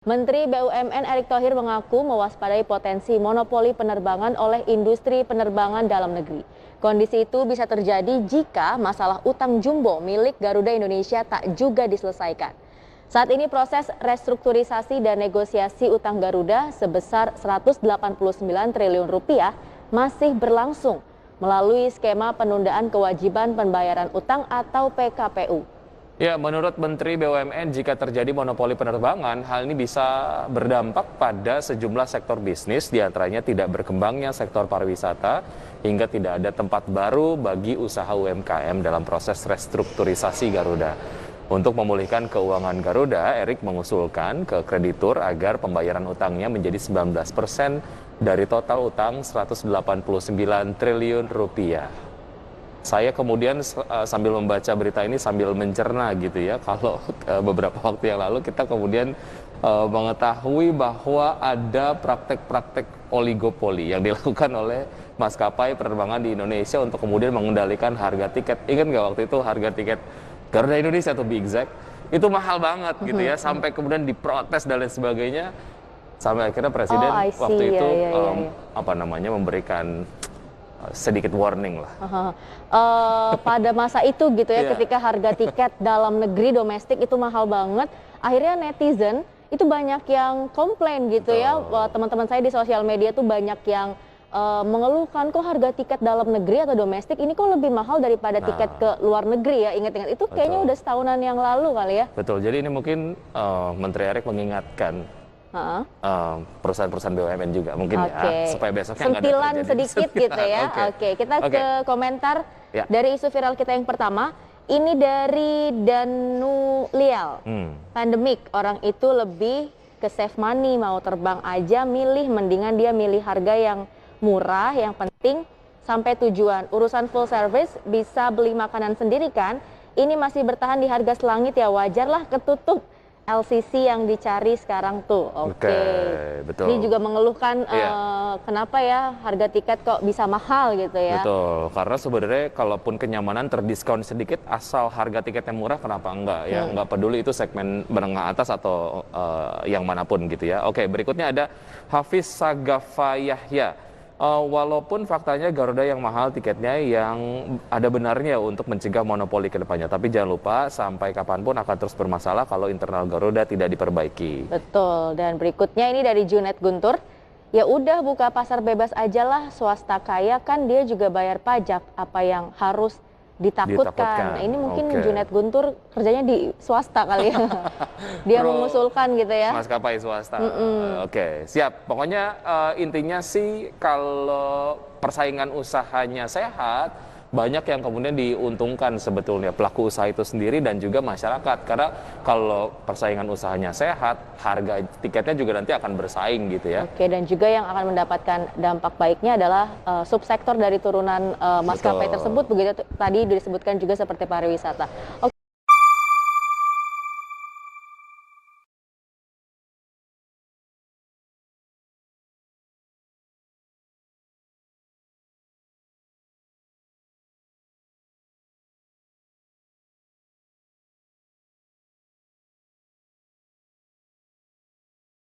Menteri BUMN Erick Thohir mengaku mewaspadai potensi monopoli penerbangan oleh industri penerbangan dalam negeri. Kondisi itu bisa terjadi jika masalah utang jumbo milik Garuda Indonesia tak juga diselesaikan. Saat ini proses restrukturisasi dan negosiasi utang Garuda sebesar Rp189 triliun masih berlangsung melalui skema penundaan kewajiban pembayaran utang atau PKPU. Ya, menurut Menteri BUMN, jika terjadi monopoli penerbangan, hal ini bisa berdampak pada sejumlah sektor bisnis, diantaranya tidak berkembangnya sektor pariwisata, hingga tidak ada tempat baru bagi usaha UMKM dalam proses restrukturisasi Garuda. Untuk memulihkan keuangan Garuda, Erick mengusulkan ke kreditur agar pembayaran utangnya menjadi 19% dari total utang Rp189 triliun. Saya kemudian sambil membaca berita ini sambil mencerna gitu ya, kalau beberapa waktu yang lalu kita kemudian mengetahui bahwa ada praktek-praktek oligopoli yang dilakukan oleh maskapai penerbangan di Indonesia untuk kemudian mengendalikan harga tiket. Ingat nggak waktu itu harga tiket Garuda Indonesia to be exact, itu mahal banget gitu ya, sampai kemudian diprotes dan lain sebagainya, sampai akhirnya Presiden waktu itu memberikan sedikit warning lah. Pada masa itu gitu ya, ketika harga tiket dalam negeri domestik itu mahal banget, akhirnya netizen itu banyak yang komplain gitu. Betul. Ya. Teman-teman saya di sosial media tuh banyak yang mengeluhkan kok harga tiket dalam negeri atau domestik ini kok lebih mahal daripada tiket ke luar negeri ya. Ingat-ingat itu kayaknya udah setahunan yang lalu kali ya. Betul, jadi ini mungkin Menteri Erick mengingatkan perusahaan-perusahaan BUMN juga mungkin ya, supaya besoknya nggak ada sentilan sedikit gitu ya. Oke, kita ke komentar dari isu viral kita yang pertama. Ini dari Danu Lial. Pandemik, orang itu lebih ke save money, mau terbang aja mendingan dia milih harga yang murah, yang penting sampai tujuan. Urusan full service bisa beli makanan sendiri kan? Ini masih bertahan di harga selangit ya, wajar lah ketutup LCC yang dicari sekarang tuh. Oke, betul. Ini juga mengeluhkan kenapa ya harga tiket kok bisa mahal gitu ya. Betul, karena sebenarnya kalaupun kenyamanan terdiskon sedikit asal harga tiketnya murah, kenapa enggak ya? Enggak peduli itu segmen menengah atas atau yang manapun gitu ya. Oke, berikutnya ada Hafiz Sagafa Yahya. Walaupun faktanya Garuda yang mahal tiketnya, yang ada benarnya untuk mencegah monopoli ke depannya. Tapi jangan lupa sampai kapanpun akan terus bermasalah kalau internal Garuda tidak diperbaiki. Betul, dan berikutnya ini dari Junet Guntur. Ya udah buka pasar bebas aja lah, swasta kaya kan dia juga bayar pajak, apa yang harus ditakutkan. Nah, ini mungkin Junet Guntur kerjanya di swasta kali ya. Dia mengusulkan gitu ya. Maskapai swasta. Oke, siap. Pokoknya intinya sih kalau persaingan usahanya sehat, banyak yang kemudian diuntungkan sebetulnya pelaku usaha itu sendiri dan juga masyarakat. Karena kalau persaingan usahanya sehat, harga tiketnya juga nanti akan bersaing gitu ya. Oke, dan juga yang akan mendapatkan dampak baiknya adalah subsektor dari turunan maskapai tersebut, begitu tadi disebutkan juga seperti pariwisata. Oke.